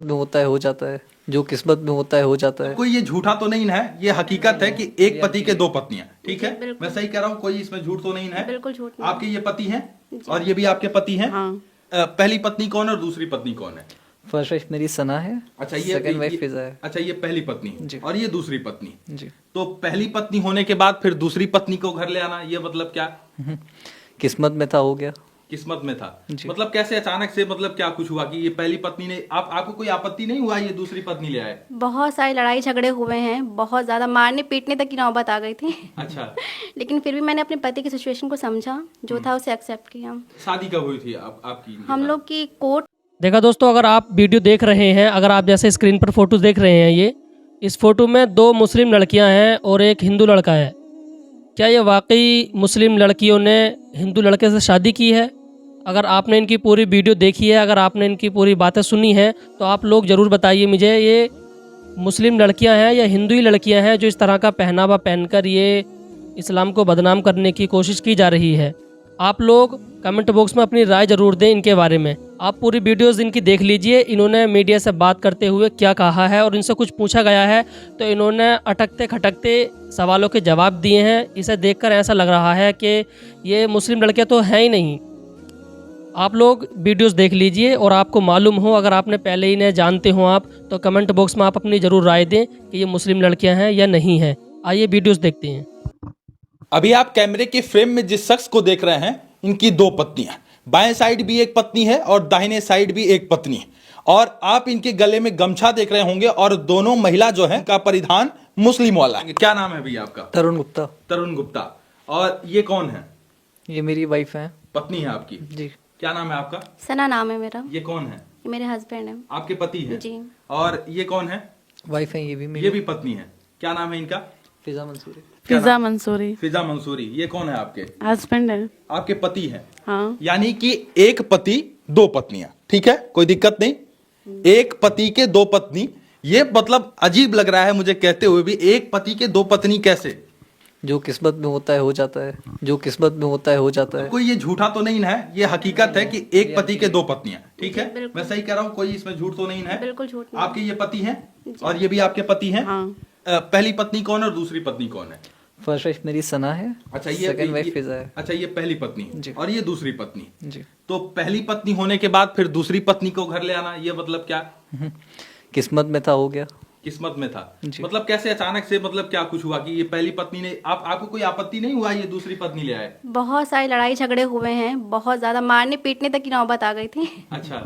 में होता है हो जाता है, जो किस्मत में होता है हो जाता है। कोई ये झूठा तो नहीं है, ये हकीकत है कि एक पति के दो पत्नियां, ठीक है? बिल्कुल। मैं सही कह रहा हूँ, कोई इसमें झूठ तो नहीं है? बिल्कुल झूठ नहीं। आपके ये पति हैं और ये भी आपके पति हैं? हाँ। पहली पत्नी कौन है और दूसरी पत्नी कौन है? फर्स्ट वाइफ मेरी सना है। अच्छा, सेकंड वाइफ फिजा है। अच्छा, ये पहली पत्नी जी। और ये दूसरी पत्नी। जी। तो पहली पत्नी होने के बाद फिर दूसरी पत्नी को घर ले आना, ये मतलब क्या? किस्मत में था, हो गया। किस्मत में था। जी। मतलब कैसे अचानक से, मतलब क्या कुछ हुआ कि ये पहली पत्नी ने आपको कोई आपत्ति नहीं हुआ ये दूसरी पत्नी ले आए? बहुत सारी लड़ाई झगड़े हुए हैं, बहुत ज़्यादा मारने पीटने तक की नौबत आ गई थी। अच्छा। लेकिन फिर भी मैंने अपने पति की सिचुएशन को समझा, जो था उसे एक्सेप्ट किया। शादी कब हुई थी आपकी? हम लोग की कोर्ट। देखा दोस्तों, अगर आप वीडियो देख रहे हैं, अगर आप जैसे स्क्रीन पर फोटो देख रहे हैं, ये इस फोटो में दो मुस्लिम लड़कियां हैं और एक हिंदू लड़का है। क्या ये वाकई मुस्लिम लड़कियों ने हिंदू लड़के से शादी की है? अगर आपने इनकी पूरी वीडियो देखी है, अगर आपने इनकी पूरी बातें सुनी हैं, तो आप लोग ज़रूर बताइए मुझे, ये मुस्लिम लड़कियां हैं या हिंदू ही लड़कियां हैं जो इस तरह का पहनावा पहनकर ये इस्लाम को बदनाम करने की कोशिश की जा रही है? आप लोग कमेंट बॉक्स में अपनी राय ज़रूर दें इनके बारे में। आप पूरी वीडियोस इनकी देख लीजिए, इन्होंने मीडिया से बात करते हुए क्या कहा है और इनसे कुछ पूछा गया है तो इन्होंने अटकते खटकते सवालों के जवाब दिए हैं। इसे देखकर ऐसा लग रहा है कि ये मुस्लिम लड़के तो हैं ही नहीं। आप लोग वीडियोस देख लीजिए और आपको मालूम हो, अगर आपने पहले ही इन्हें जानते हो आप, तो कमेंट बॉक्स में आप अपनी ज़रूर राय दें कि ये मुस्लिम लड़कियां हैं या नहीं हैं। आइए वीडियोस देखते हैं। अभी आप कैमरे के फ्रेम में जिस शख्स को देख रहे हैं, इनकी दो पत्नियां, बाएं साइड भी एक पत्नी है और दाहिने साइड भी एक पत्नी है। और आप इनके गले में गमछा देख रहे होंगे और दोनों महिला जो है का परिधान मुस्लिम वाला है। क्या नाम है भैया आपका? तरुण गुप्ता। तरुण गुप्ता। और ये कौन है? ये मेरी वाइफ है। पत्नी है आपकी? जी। क्या नाम है आपका? सना नाम है मेरा। ये कौन है? ये मेरे हस्बैंड है। आपके पति है? जी। और ये कौन है? वाइफ है, ये भी मेरी। ये भी पत्नी है। क्या नाम है इनका? फिजा मंसूरी। फिजा मंसूरी। फिजा मंसूरी। ये कौन है आपके? हस्बैंड है। आपके पति है? हाँ। यानी कि एक पति दो पत्नियां, ठीक है, कोई दिक्कत नहीं। एक पति के दो पत्नी, ये मतलब अजीब लग रहा है मुझे कहते हुए भी, एक पति के दो पत्नी कैसे? जो किस्मत में होता है हो जाता है, जो किस्मत में होता है हो जाता है। कोई ये झूठा तो नहीं है, ये हकीकत है कि एक पति के दो पत्नियां, ठीक है? बिल्कुल। मैं सही कह रहा हूँ, कोई इसमें झूठ तो नहीं है? बिल्कुल झूठ नहीं। आपके ये पति हैं और ये भी आपके पति हैं? हाँ। पहली पत्नी कौन है और दूसरी पत्नी कौन है? फर्स्ट वाइफ मेरी सना है। अच्छा, सेकंड वाइफ फिजा है। अच्छा, ये पहली पत्नी जी। और ये दूसरी पत्नी। जी। तो पहली पत्नी होने के बाद फिर दूसरी पत्नी को घर ले आना, ये मतलब क्या? किस्मत में था, हो गया। किस्मत में था। जी। मतलब कैसे अचानक से, मतलब क्या कुछ हुआ कि ये पहली पत्नी ने आपको कोई आपत्ति नहीं हुआ ये दूसरी पत्नी ले आए? बहुत सारी लड़ाई झगड़े हुए हैं, बहुत ज़्यादा मारने पीटने तक की नौबत आ गई थी। अच्छा।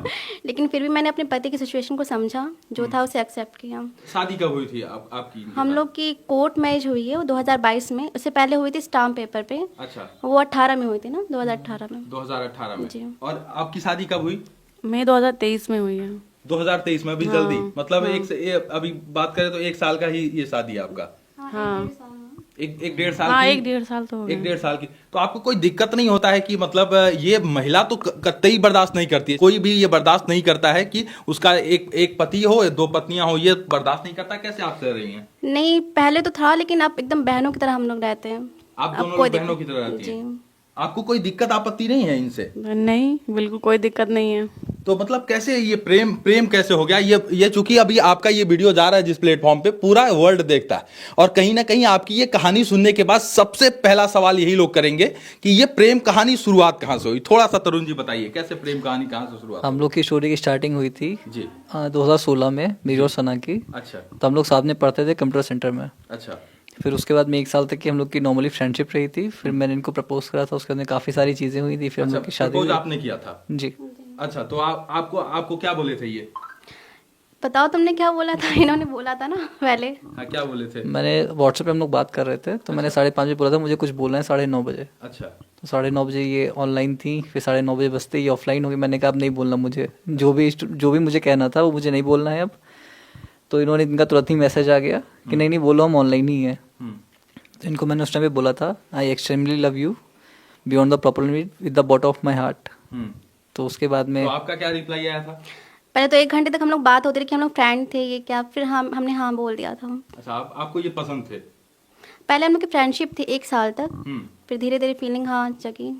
लेकिन फिर भी मैंने अपने पति की सिचुएशन को समझा, जो था उसे एक्सेप्ट किया। शादी कब हुई थी आपकी इनके हम साथ? लोग की कोर्ट मैरिज हुई है वो 2022 में। उससे पहले हुई थी स्टाम्प पेपर पे। अच्छा। वो 18 में हुई थी ना, 2018 में। 2018 में। जी। और आपकी शादी कब हुई? मई 2023 में हुई है। 2023 में, अभी हाँ, जल्दी, मतलब हाँ। अभी बात करें तो एक साल का ही ये शादी है आपका? हाँ। एक डेढ़ साल हाँ, की? 1-1.5 साल तो हो एक गया। 1.5 साल की। तो आपको कोई दिक्कत नहीं होता है कि मतलब ये महिला तो कतई बर्दाश्त नहीं करती है, कोई भी ये बर्दाश्त नहीं करता है कि उसका एक पति हो, दो पत्नियां हो, ये बर्दाश्त नहीं करता? कैसे आप सह रही हैं? नहीं, पहले तो था, लेकिन अब एकदम बहनों की तरह हम लोग रहते हैं। आप अब दोनों कोई लोग बहनों की दिक्कत- तरह रहती जी। हैं? आपको कोई दिक्कत आपत्ति नहीं है इनसे? नहीं, बिल्कुल कोई दिक्कत नहीं है। तो मतलब कैसे ये प्रेम कैसे हो गया? ये चूंकि अभी आपका ये वीडियो जा रहा है जिस प्लेटफॉर्म पे, पूरा वर्ल्ड देखता है, और कहीं ना कहीं आपकी ये कहानी सुनने के बाद सबसे पहला सवाल यही लोग करेंगे कि ये प्रेम कहानी शुरुआत कहाँ से हुई? थोड़ा सा तरुण जी बताइए, कैसे प्रेम कहानी कहाँ से शुरुआत? हम लोग की स्टोरी की स्टार्टिंग हुई थी जी। 2016 में, मेरी और सना की। अच्छा। तो हम लोग साथ में पढ़ते थे कंप्यूटर सेंटर में। अच्छा। फिर उसके बाद में 1 साल तक की हम लोग की नॉर्मली फ्रेंडशिप रही थी। फिर मैंने इनको प्रपोज करा था, उसके अंदर काफ़ी सारी चीज़ें हुई थी। फिर हम लोग की शादी प्रपोज हुई। आपने किया था? जी। अच्छा, तो आपको क्या बोले थे ये? बताओ तुमने क्या बोला था? इन्होंने बोला था ना पहले। हाँ, क्या बोले थे? मैंने व्हाट्सएप पे हम लोग बात कर रहे थे, तो मैंने 5:30 बजे बोला था मुझे कुछ बोलना है 9:30 बजे। अच्छा। तो 9:30 बजे ये ऑनलाइन थी। फिर 9:30 बजे बजते ये ऑफलाइन हो गई। मैंने कहा अब नहीं बोलना मुझे, जो भी मुझे कहना था वो मुझे नहीं बोलना है अब। तो इनका तुरंत ही मैसेज आ गया कि नहीं बोलो, हम ऑनलाइन ही हैं। तो इनको मैंने उस टाइम पे बोला था, आई extremely love you beyond the proper with the bottom of my heart. तो उसके बाद में तो आपका क्या रिप्लाई आया था? पहले तो 1 घंटे तक हम लोग बात होती रही कि हम लोग फ्रेंड थे, ये क्या। फिर हमने हाँ बोल दिया था। अच्छा, आपको ये पसंद थे? पहले हम लोग की फ्रेंडशिप थी 1 साल तक। हम्म। फिर धीरे धीरे फीलिंग हाँ जगी।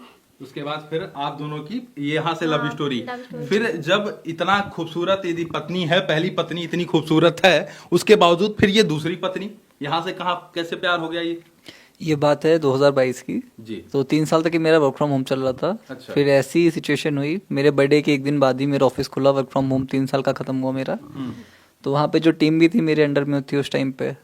उसके बाद फिर आप दोनों की यहाँ से लव स्टोरी। फिर जब इतना खूबसूरत यदि पत्नी है, पहली पत्नी इतनी खूबसूरत है, उसके बावजूद फिर ये दूसरी पत्नी, यहाँ से कहाँ कैसे प्यार हो गया ये बात है 2022 की। जी। तो 3 साल तक ही मेरा वर्क फ्रॉम होम चल रहा था। अच्छा। फिर ऐसी सिचुएशन हुई, मेरे बर्थडे के 1 दिन बाद ही मेरा ऑफिस खुला, वर्क फ्रॉम होम 3 साल का खत्म हुआ मेरा। तो वहाँ पे जो टीम भी थी मेरे अंडर में थी उस टाइम पे,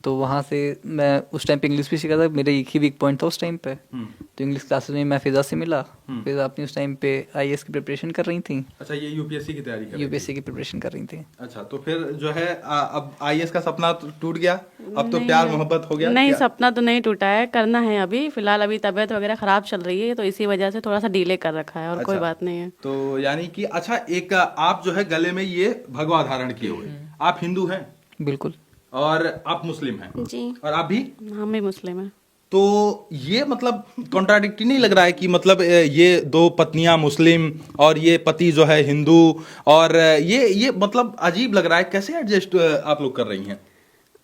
तो वहाँ से मैं उस टाइम पे इंग्लिश भी सीखा था, मेरा एक ही वीक पॉइंट था उस टाइम पे। तो इंग्लिश क्लासेस में मैं फिजा से मिला। फिजा अपनी उस टाइम पे आईएएस की प्रिपरेशन कर रही थी, अच्छा, ये यूपीएससी की तैयारी कर रही यूपीएससी की प्रिपरेशन कर रही थी। थी। अच्छा, तो फिर जो है अब आईएएस का सपना टूट गया, अब तो प्यार मोहब्बत हो गया? नहीं, क्या? सपना तो नहीं टूटा है, करना है अभी। फिलहाल अभी तबीयत वगैरह खराब चल रही है, तो इसी वजह से थोड़ा सा डिले कर रखा है, और कोई अच्छा। बात नहीं है। तो यानी कि अच्छा, एक आप जो है गले में ये भगवा धारण किए हुए, आप हिंदू हैं बिल्कुल। और आप मुस्लिम हैं, जी। और आप भी? हम भी मुस्लिम हैं। तो ये मतलब कॉन्ट्राडिक्टी नहीं लग रहा है कि मतलब ये 2 पत्नियां मुस्लिम और ये पति जो है हिंदू, और ये मतलब अजीब लग रहा है, कैसे एडजस्ट आप लोग कर रही हैं?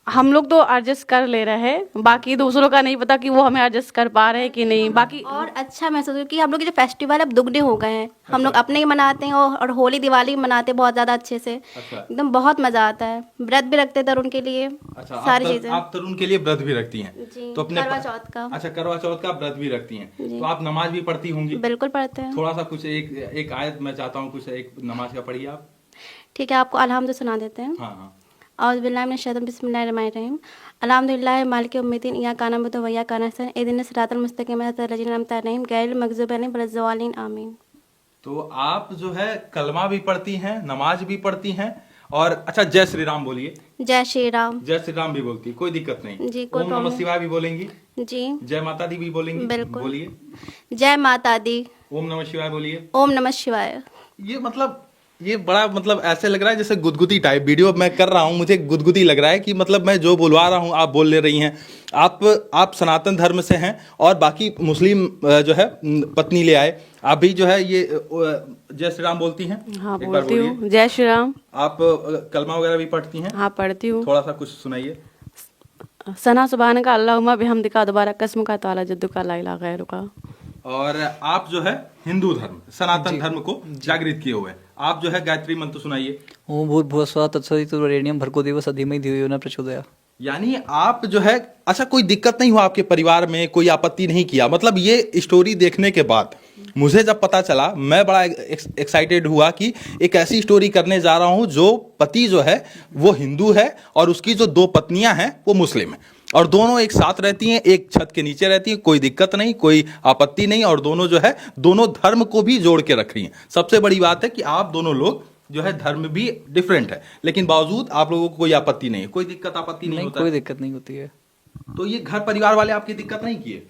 हम लोग तो एडजस्ट कर ले रहे हैं, बाकी दूसरों का नहीं पता कि वो हमें एडजस्ट कर पा रहे हैं कि नहीं। बाकी और अच्छा महसूस हुआ कि हम लोग के जो फेस्टिवल अब दुगने हो गए हैं। हम लोग अपने ही मनाते हैं और होली दिवाली भी मनाते हैं बहुत ज़्यादा अच्छे से। अच्छा। एकदम बहुत मज़ा आता है। व्रत भी रखते हैं तरुण के लिए। अच्छा, सारी चीज़ें। आप तरुण के लिए व्रत भी रखती हैं? जी, तो अपने करवा चौथ का। अच्छा, करवा चौथ का व्रत भी रखती हैं, तो आप नमाज भी पढ़ती होंगी? बिल्कुल पढ़ते हैं। थोड़ा सा कुछ एक आयत मैं चाहता हूँ, कुछ एक नमाज का पढ़िए आप। ठीक है, आपको अलहम्द सुना देते हैं। हाँ हाँ। औज़ बिल्लाहि मिनश शैतानिर बिस्मिल्लाहिर्रहमानिर्रहीम। अल्हम्दुलिल्लाहि मालिकिल यौमिद्दीन इय्याका नअबुदु व इय्याका नस्तईन इहदिनस सिरातल मुस्तकीम सिरातल लज़ीना अनअमता अलैहिम गैरिल मग़ज़ूबि अलैहिम वलज़्ज़ालिन आमीन। तो आप जो है कलमा भी पढ़ती हैं, नमाज भी पढ़ती हैं, और अच्छा, जय श्री राम बोलिए। जय श्री राम। जय श्री राम भी बोलती, कोई दिक्कत नहीं? जी, कोई ओम नमः प्रॉब्लम शिवाय भी बोलेंगी? जी, जय माता दी भी बोलेंगी? बिल्कुल। बोलिए। जय माता दी। ओम नमः शिवाय बोलिए। ओम नमः शिवाय। ये मतलब ये बड़ा मतलब ऐसे लग रहा है जैसे गुदगुदी टाइप वीडियो मैं कर रहा हूँ, मुझे गुदगुदी लग रहा है कि मतलब मैं जो बुलवा रहा हूँ आप बोल ले रही हैं। आप सनातन धर्म से हैं और बाकी मुस्लिम जो है पत्नी ले आए, आप भी जो है ये जय श्री राम बोलती हैं? हाँ, एक बार बोलती बोलिए। हूँ। जय श्री राम। आप कलमा वगैरह भी पढ़ती हैं? हाँ, पढ़ती हूँ। थोड़ा सा कुछ सुनाइए। सना सुबहान का अल्लाहुम्मा बिहम्दिका दोबारा कसम का ताला जद्दू का ला इलाहा गैरुका। और आप जो है हिंदू धर्म, सनातन धर्म को जागृत किए हुए हैं, आप जो है गायत्री मंत्र सुनाइए। ओम भूर्भुवः स्वः तत्सवितुर्वरेण्यं भर्गो देवस्य धीमहि धियो यो न प्रचोदयात्। यानी आप जो है, अच्छा, कोई दिक्कत नहीं हुआ आपके परिवार में, कोई आपत्ति नहीं किया? मतलब ये स्टोरी देखने के बाद मुझे जब पता चला, मैं बड़ा एक्साइटेड हुआ कि एक ऐसी स्टोरी करने जा रहा हूं जो पति जो है वो हिंदू है और उसकी जो 2 पत्नियां हैं वो मुस्लिम है, और दोनों एक साथ रहती हैं, एक छत के नीचे रहती हैं, कोई दिक्कत नहीं, कोई आपत्ति नहीं, और दोनों जो है दोनों धर्म को भी जोड़ के रख रही हैं। सबसे बड़ी बात है कि आप दोनों लोग जो है धर्म भी डिफरेंट है, लेकिन बावजूद आप लोगों को कोई आपत्ति नहीं है, कोई दिक्कत आपत्ति नहीं होता कोई है। दिक्कत नहीं होती है। तो ये घर परिवार वाले आपकी दिक्कत नहीं किए?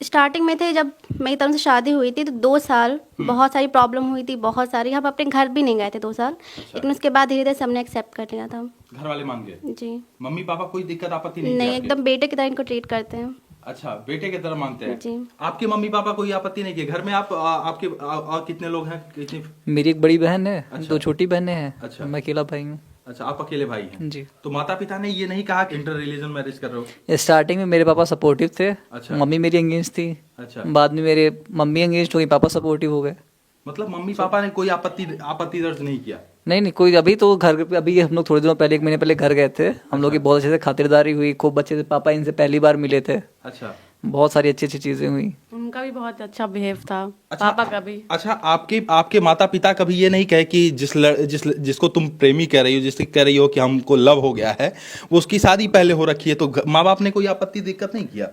स्टार्टिंग में थे, जब मेरी तरफ से शादी हुई थी तो 2 साल बहुत सारी प्रॉब्लम हुई थी, बहुत सारी। हम अपने घर भी नहीं गए थे 2 साल। लेकिन उसके बाद धीरे धीरे सबने एक्सेप्ट कर लिया था। घर वाले मान गए? जी। मम्मी पापा कोई दिक्कत आपत्ति नहीं नहीं, किया आपके? एकदम बेटे की तरह इनको ट्रीट करते हैं। अच्छा, बेटे की तरह मानते हैं? जी। आपके मम्मी पापा कोई आपत्ति नहीं किए? घर में आपके और कितने लोग हैं, कितनी? मेरी एक बड़ी बहन है, अच्छा। 2 छोटी बहनें हैं। अच्छा। मैं अकेला भाई हूँ। अच्छा, आप अकेले भाई हैं? जी। तो माता पिता ने ये नहीं कहा कि इंटर रिलीजन मैरिज कर रहे हो? स्टार्टिंग में मेरे पापा सपोर्टिव थे। अच्छा। मम्मी मेरी एंगेज थी। अच्छा। बाद में मेरे मम्मी एंगेज हो गई, पापा सपोर्टिव हो गए। मतलब मम्मी पापा ने कोई आपत्ति दर्ज नहीं किया? नहीं, कोई। अभी तो घर पे, अभी हम लोग थोड़े दिनों पहले, 1 महीने पहले घर गए थे। हम लोग की बहुत अच्छे से खातिरदारी हुई, खूब अच्छे से। पापा इनसे पहली बार मिले थे। अच्छा। बहुत सारी अच्छी अच्छी चीजें हुई। उनका भी बहुत अच्छा बिहेव था। अच्छा, पापा का भी। अच्छा, आपके माता पिता कभी ये नहीं कहे कि जिसको तुम प्रेमी कह रही हो, जिससे कह रही हो कि हमको लव हो गया है, वो उसकी शादी पहले हो रखी है, तो माँ बाप ने कोई आपत्ति दिक्कत नहीं किया?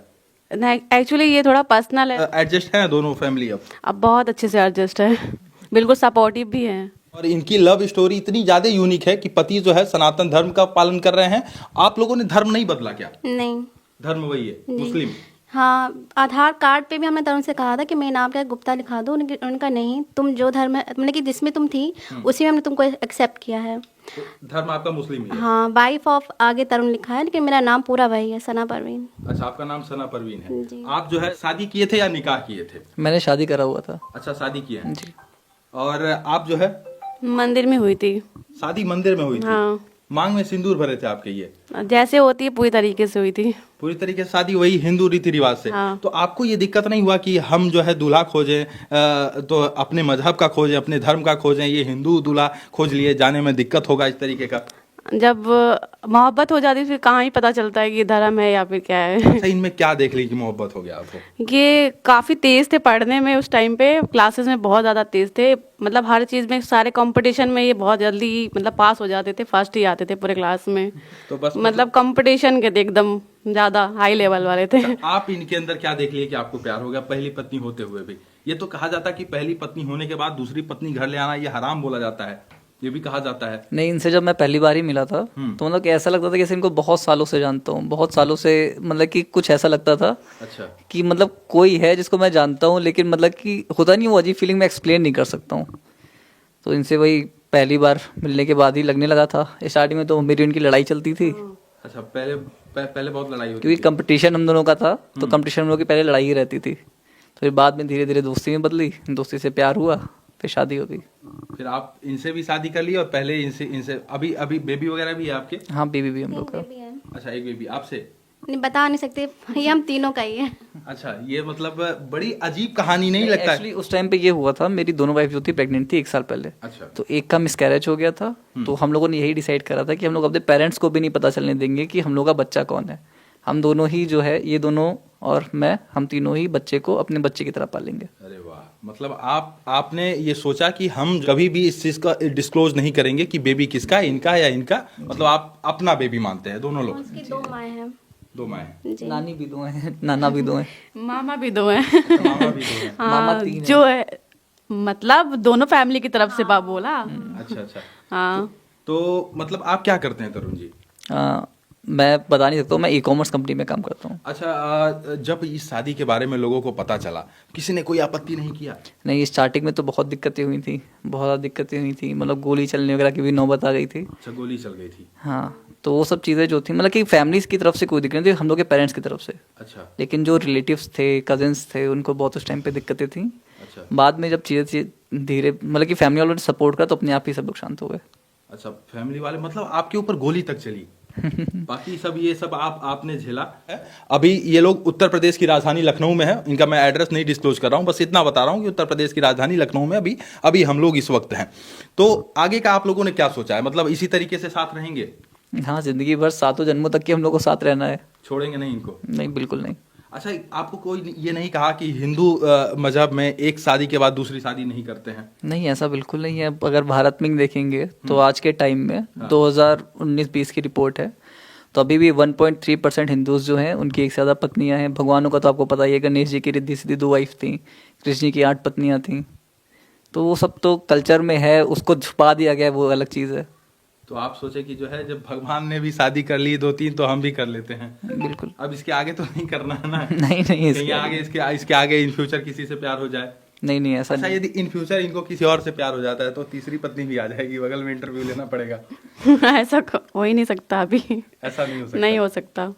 एक्चुअली ये थोड़ा पर्सनल है। एडजस्ट है दोनों फैमिली अब बहुत अच्छे से एडजस्ट है, बिल्कुल सपोर्टिव भी है। और इनकी लव स्टोरी इतनी ज्यादा यूनिक है कि पति जो है सनातन धर्म का पालन कर रहे हैं। आप लोगों ने धर्म नहीं बदला क्या? नहीं। धर्म वही है, मुस्लिम? हाँ, आधार कार्ड पे भी हमने तरुण से कहा था कि मेरे नाम पे गुप्ता लिखा दो। उनका नहीं, तुम जो धर्म मतलब कि जिसमें तुम थी उसी में हमने तुमको एक्सेप्ट किया है। तो धर्म आपका मुस्लिम ही है? हाँ, वाइफ ऑफ आगे तरुण लिखा है, लेकिन मेरा नाम पूरा वही है, सना परवीन। अच्छा, आपका नाम सना परवीन है। जी। आप जो है शादी किए थे या निकाह किए थे? मैंने शादी करा हुआ था। अच्छा, शादी किए हैं। जी। और आप जो है मंदिर में हुई थी। शादी मंदिर में हुई थी? हाँ। मांग में सिंदूर भरे थे आपके ये? जैसे होती है पूरी तरीके से हुई थी। पूरी तरीके से शादी वही हिंदू रीति रिवाज से? हाँ। तो आपको ये दिक्कत नहीं हुआ कि हम जो है दूल्हा खोजें तो अपने मजहब का खोजें, अपने धर्म का खोजें, ये हिंदू दूल्हा खोज लिए, जाने में दिक्कत होगा इस तरीके का? जब मोहब्बत हो जाती है फिर कहाँ ही पता चलता है कि ये धर्म है या फिर क्या है। अच्छा, इनमें क्या देख ली कि मोहब्बत हो गया आपको? ये काफ़ी तेज़ थे पढ़ने में उस टाइम पे, क्लासेस में बहुत ज़्यादा तेज़ थे, मतलब हर चीज़ में, सारे कंपटीशन में ये बहुत जल्दी मतलब पास हो जाते थे, फर्स्ट ही आते थे पूरे क्लास में। तो बस मतलब कंपटीशन के थे, एकदम ज़्यादा हाई लेवल वाले थे। आप इनके अंदर क्या देख लिए कि आपको प्यार हो गया पहली पत्नी होते हुए भी? ये तो कहा जाता है कि पहली पत्नी होने के बाद दूसरी पत्नी घर ले आना ये हराम बोला जाता है, ये भी कहा जाता है। नहीं, इनसे जब मैं पहली बार ही मिला था तो मतलब कि ऐसा लगता था कि जैसे इनको बहुत सालों से जानता हूँ, बहुत सालों से, मतलब कि कुछ ऐसा लगता था अच्छा। कि मतलब कोई है जिसको मैं जानता हूँ, लेकिन मतलब कि होता नहीं, वो अजीब फीलिंग मैं एक्सप्लेन नहीं कर सकता हूँ। तो इनसे वही पहली बार मिलने के बाद ही लगने लगा था। स्टार्टिंग में तो मेरी उनकी लड़ाई चलती थी, अच्छा, पहले बहुत लड़ाई होती क्योंकि थी। कंपटीशन हम दोनों का था, तो कंपटीशन हम लोग की पहले लड़ाई ही रहती थी। तो फिर बाद में धीरे धीरे दोस्ती में बदली, दोस्ती से प्यार हुआ, फिर शादी हो गई। फिर आप इनसे भी शादी कर ली और पहले इनसे अभी अभी बेबी वगैरह भी है आपके? हाँ, बेबी भी हम लोग का। बेबी है। अच्छा, एक बेबी आपसे? नहीं, बता नहीं सकते, ये हम तीनों का ही है। अच्छा, ये मतलब बड़ी अजीब कहानी नहीं लगता है? एक्चुअली उस टाइम पे ये हुआ था, मेरी दोनों वाइफ जो थी प्रेग्नेंट थी 1 साल पहले। अच्छा। तो एक का मिसकैरेज हो गया था, तो हम लोगों ने यही डिसाइड करा था कि हम लोग अपने पेरेंट्स को भी नहीं पता चलने देंगे कि हम लोग का बच्चा कौन है। हम दोनों ही जो है, ये दोनों और मैं, हम तीनों ही बच्चे को अपने बच्चे की तरह पालेंगे। अरे वाह, मतलब आपने ये सोचा कि हम कभी भी इस चीज का डिस्क्लोज नहीं करेंगे कि बेबी किसका है, इनका या इनका, मतलब आप अपना बेबी मानते हैं दोनों लोग? उसकी 2 माएँ हैं। 2 माएँ? जी। नानी भी 2 हैं, नाना भी 2 हैं, मामा भी 2 हैं। मामा भी 2 हैं? मामा हाँ, 3 हैं। जो है मतलब दोनों फैमिली की तरफ से बाप बोला। अच्छा अच्छा। हाँ। तो मतलब आप क्या करते हैं तरुण जी? मैं बता नहीं सकता हूँ, मैं ई-कॉमर्स कंपनी में काम करता हूँ। अच्छा, जब इस शादी के बारे में लोगों को पता चला, किसी ने कोई आपत्ति नहीं किया? नहीं, स्टार्टिंग में तो बहुत दिक्कतें हुई थी, बहुत ज़्यादा दिक्कतें हुई थी, मतलब गोली चलने वगैरह की भी नौबत आ गई थी। अच्छा, गोली चल गई थी? हाँ, तो वो सब चीज़ें जो थी, मतलब कि फैमिलीज की तरफ से कोई दिक्कत नहीं थी, हम लोग के पेरेंट्स की तरफ से। अच्छा लेकिन जो रिलेटिव्स थे, कजिन्स थे, उनको बहुत उस टाइम पे दिक्कतें थी। अच्छा। बाद में जब चीज़ें धीरे, मतलब कि फैमिली वालों ने सपोर्ट करा, तो अपने आप ही सब लोग शांत हो गए। अच्छा, फैमिली वाले मतलब आपके ऊपर गोली तक चली? बाकी सब ये सब आपने झेला है। अभी ये लोग उत्तर प्रदेश की राजधानी लखनऊ में है, इनका मैं एड्रेस नहीं डिस्क्लोज कर रहा हूँ, बस इतना बता रहा हूँ कि उत्तर प्रदेश की राजधानी लखनऊ में अभी हम लोग इस वक्त हैं। तो आगे का आप लोगों ने क्या सोचा है, मतलब इसी तरीके से साथ रहेंगे? हाँ, जिंदगी भर 7 जन्मों तक के हम लोग को साथ रहना है। छोड़ेंगे नहीं इनको? नहीं, बिल्कुल नहीं। अच्छा, आपको कोई ये नहीं कहा कि हिंदू मजहब में एक शादी के बाद दूसरी शादी नहीं करते हैं? नहीं, ऐसा बिल्कुल नहीं है। अगर भारत में देखेंगे तो आज के टाइम में 2019-20 की रिपोर्ट है, तो अभी भी 1.3% हिंदूज जो हैं उनकी एक से ज़्यादा पत्नियां हैं। भगवानों का तो आपको पता ही है, गणेश जी की रिद्धि सिद्धि 2 वाइफ थी, कृष्ण जी की 8 पत्नियां थीं। तो वो सब तो कल्चर में है, उसको छुपा दिया गया है, वो अलग चीज़ है। तो आप सोचे कि जो है, जब भगवान ने भी शादी कर ली 2-3 तो हम भी कर लेते हैं। बिल्कुल। अब इसके आगे तो नहीं करना है ना? नहीं, कहीं आगे इसके आगे इन फ्यूचर किसी से प्यार हो जाए? नहीं, ऐसा अच्छा, नहीं। यदि इन फ्यूचर इनको किसी और से प्यार हो जाता है तो तीसरी पत्नी भी आ जाएगी, बगल में इंटरव्यू लेना पड़ेगा? ऐसा हो ही नहीं सकता अभी। ऐसा नहीं हो सकता? नहीं हो सकता।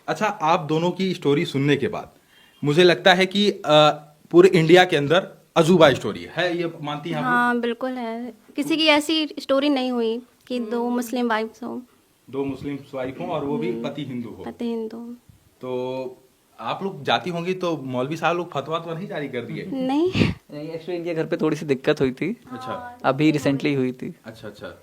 अच्छा, आप दोनों की स्टोरी सुनने के बाद मुझे लगता है कि पूरे इंडिया के अंदर अजूबा स्टोरी है, ये मानती हैं आप? हाँ, बिल्कुल है। किसी की ऐसी स्टोरी नहीं हुई कि 2 मुस्लिम वाइफ्स हो, 2 मुस्लिम वाइफ हो और वो भी पति हिंदू हो। पति हिंदू। तो आप लोग जाती होंगी तो मौलवी साहब लोग फतवा तो नहीं जारी कर दिए? नहीं, एक्चुअली इनके घर पे थोड़ी सी दिक्कत हुई थी, अच्छा अभी रिसेंटली हुई थी। अच्छा अच्छा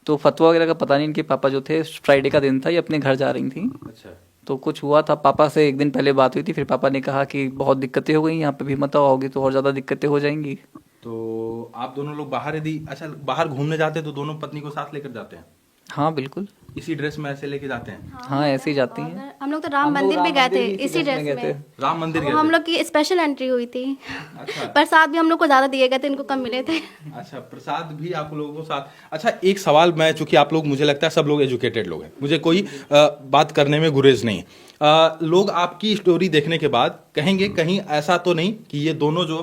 तो फतवा वगैरह का पता नहीं, इनके पापा जो थे, फ्राइडे का दिन था, ये अपने घर जा रही थी, अच्छा। तो कुछ हुआ था। पापा से एक दिन पहले बात हुई थी, फिर पापा ने कहा कि बहुत दिक्कतें हो गई, यहाँ पे भी मत आओगी तो और ज़्यादा दिक्कतें हो जाएंगी। तो आप दोनों लोग बाहर, यदि अच्छा बाहर घूमने जाते हैं तो दोनों पत्नी को साथ लेकर जाते हैं? हाँ, बिल्कुल। इसी ड्रेस में ऐसे लेके जाते हैं? हाँ, ऐसे ही जाती हैं। हम लोग तो राम मंदिर भी गए थे इसी ड्रेस गए थे। में। राम मंदिर वो गए हम थे? लोग की स्पेशल एंट्री हुई थी। अच्छा प्रसाद भी हम लोग को ज्यादा दिए गए थे, इनको कम मिले थे। अच्छा, प्रसाद भी आप लोगों को साथ? अच्छा, एक सवाल, मैं चूंकि आप लोग, मुझे लगता है सब लोग एजुकेटेड लोग हैं, मुझे कोई बात करने में गुरेज नहीं है। लोग आपकी स्टोरी देखने के बाद कहेंगे कहीं ऐसा तो नहीं कि ये दोनों जो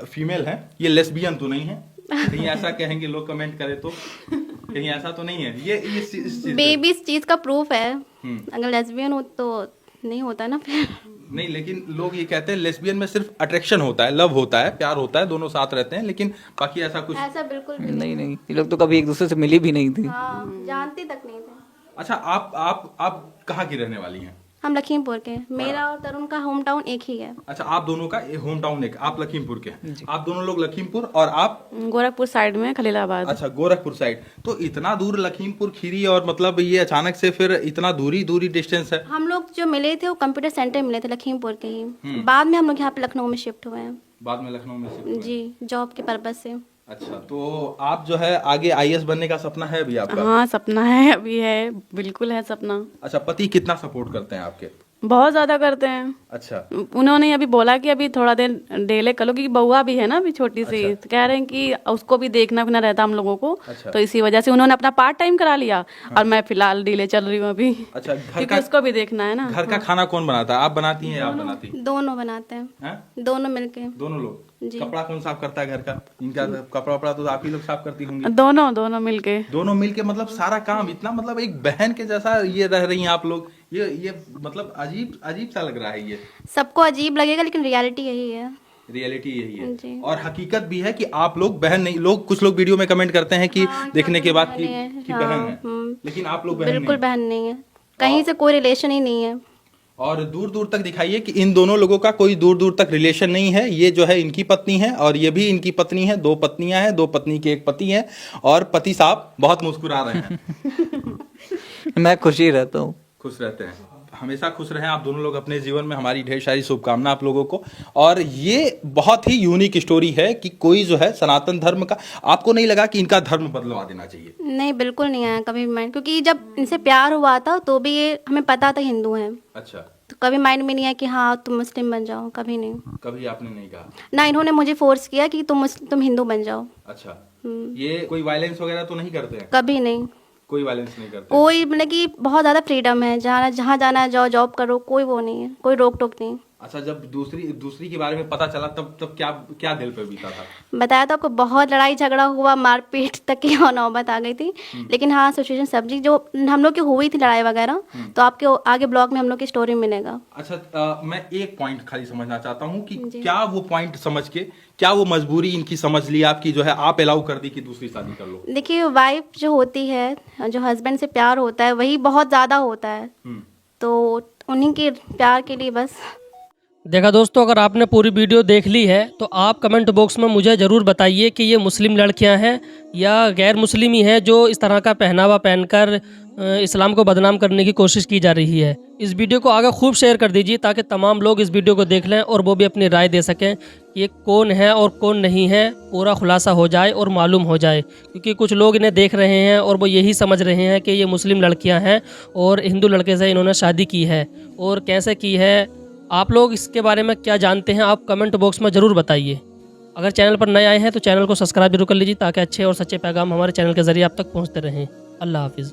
फीमेल हैं ये लेस्बियन तो नहीं है? कहीं ऐसा कहेंगे लोग, कमेंट करें तो? कहीं ऐसा तो नहीं है? ये इस चीज़ बेबी इस चीज का प्रूफ है। अगर लेस्बियन हो तो नहीं होता ना फिर। नहीं, लेकिन लोग ये कहते हैं लेस्बियन में सिर्फ अट्रैक्शन होता है, लव होता है, प्यार होता है, दोनों साथ रहते हैं, लेकिन बाकी ऐसा कुछ। ऐसा बिल्कुल भी नहीं नहीं, ये लोग तो कभी एक दूसरे से मिली भी नहीं थी। हाँ, जानते तक नहीं थे। अच्छा, आप कहाँ की रहने वाली हैं? हम लखीमपुर के, मेरा और तरुण का होम टाउन एक ही है। अच्छा, आप दोनों का होम टाउन एक, आप लखीमपुर के हैं। आप दोनों लोग लखीमपुर, और आप? गोरखपुर साइड में, खलीलाबाद। अच्छा, गोरखपुर साइड। तो इतना दूर लखीमपुर खीरी, और मतलब ये अचानक से फिर इतना दूरी डिस्टेंस है? हम लोग जो मिले थे वो कंप्यूटर सेंटर मिले थे लखीमपुर के ही। बाद में हम लोग यहाँ पे लखनऊ में शिफ्ट हुए हैं। बाद में लखनऊ में शिफ्ट हुए? जी, जॉब के पर्पज से। अच्छा, तो आप जो है आगे आईएएस बनने का सपना है अभी आपका? हाँ, सपना है, अभी है, बिल्कुल है सपना। अच्छा, पति कितना सपोर्ट करते हैं आपके? बहुत ज्यादा करते हैं। अच्छा, उन्होंने अभी बोला कि अभी थोड़ा दिन डिले कर लो, क्योंकि बउआ भी है ना अभी छोटी सी। तो कह रहे हैं कि उसको भी देखना भी ना रहता हम लोगों को। अच्छा। तो इसी वजह से उन्होंने अपना पार्ट टाइम करा लिया। और मैं फिलहाल डिले चल रही हूँ अभी। अच्छा, घर क्योंकि का उसको भी देखना है ना। घर का खाना कौन बनाता है? आप बनाती हैं या आप बनाती हैं? दोनों बनाते हैं, हैं? दोनों मिलके। दोनों लोग? जी। कपड़ा कौन साफ करता है घर का? इनका कपड़ा वपड़ा तो आप ही लोग साफ करती होंगी। दोनों मिलके। दोनों मिलके, मतलब सारा काम इतना, मतलब एक बहन के जैसा ये रह रही हैं आप लोग। ये मतलब अजीब सा लग रहा है ये। सबको अजीब लगेगा लेकिन रियलिटी यही है। रियलिटी यही है। जी। और हकीकत भी है कि आप लोग बहन नहीं, लोग कुछ लोग वीडियो में कमेंट करते हैं कि देखने के बाद कि बहन है, लेकिन आप लोग बहन बिल्कुल नहीं। बहन नहीं है, कहीं से कोई रिलेशन ही नहीं है। और दूर दूर तक दिखाइए कि इन दोनों लोगों का कोई दूर दूर तक रिलेशन नहीं है। ये जो है इनकी पत्नी है, और ये भी इनकी पत्नी है। 2 पत्नियां हैं, 2 पत्नी के एक पति हैं, और पति साहब बहुत मुस्कुरा रहे हैं। मैं खुश ही रहता हूँ। खुश रहते हैं, हमेशा खुश रहें आप दोनों लोग अपने जीवन में। हमारी ढेर सारी शुभकामना आप लोगों को। और ये बहुत ही यूनिक स्टोरी है कि कोई जो है सनातन धर्म का, आपको नहीं लगा कि इनका धर्म बदलवा देना चाहिए? नहीं, बिल्कुल नहीं आया कभी माइंड, क्योंकि जब इनसे प्यार हुआ था तो भी ये हमें पता था हिंदू हैं। अच्छा, तो कभी माइंड में नहीं आया कि हाँ तुम मुस्लिम बन जाओ, कभी नहीं। कभी आपने नहीं कहा? ना इन्होंने मुझे फोर्स किया कि तुम हिंदू बन जाओ। अच्छा, ये कोई वायलेंस वगैरह तो नहीं करते हैं? कभी नहीं, कोई वायलेंस नहीं करते? कोई मतलब कि बहुत ज़्यादा फ्रीडम है, जहाँ जाना है जाओ, जॉब करो, कोई वो नहीं है, कोई रोक टोक नहीं। अच्छा, जब दूसरी के बारे में पता चला तब क्या दिल पे बीता था? बताया तो आपको, बहुत लड़ाई झगड़ा हुआ, मारपीट तक की नौबत आ गई थी। लेकिन हाँ, सिचुएशन सब्जी जो हम लोग की हुई थी लड़ाई वगैरह, तो आपके आगे ब्लॉग में हम लोग की स्टोरी मिलेगा। अच्छा, मैं एक पॉइंट खाली समझना चाहता हूँ कि क्या वो पॉइंट समझ के, क्या वो मजबूरी इनकी समझ ली आपकी, जो है आप अलाउ कर दी कि दूसरी शादी कर लो? देखिए, वाइफ जो होती है, जो हस्बैंड से प्यार होता है, वही बहुत ज़्यादा होता है। तो उन्हीं के प्यार के लिए बस। देखा दोस्तों, अगर आपने पूरी वीडियो देख ली है तो आप कमेंट बॉक्स में मुझे ज़रूर बताइए कि ये मुस्लिम लड़कियां हैं या गैर मुस्लिम ही हैं जो इस तरह का पहनावा पहनकर इस्लाम को बदनाम करने की कोशिश की जा रही है। इस वीडियो को आगे खूब शेयर कर दीजिए ताकि तमाम लोग इस वीडियो को देख लें और वो भी अपनी राय दे सकें कि ये कौन है और कौन नहीं है, पूरा खुलासा हो जाए और मालूम हो जाए। क्योंकि कुछ लोग इन्हें देख रहे हैं और वो यही समझ रहे हैं कि ये मुस्लिम लड़कियाँ हैं और हिंदू लड़के से इन्होंने शादी की है, और कैसे की है। आप लोग इसके बारे में क्या जानते हैं, आप कमेंट बॉक्स में ज़रूर बताइए। अगर चैनल पर नए आए हैं तो चैनल को सब्सक्राइब जरूर कर लीजिए ताकि अच्छे और सच्चे पैगाम हमारे चैनल के ज़रिए आप तक पहुंचते रहें। अल्लाह हाफिज़।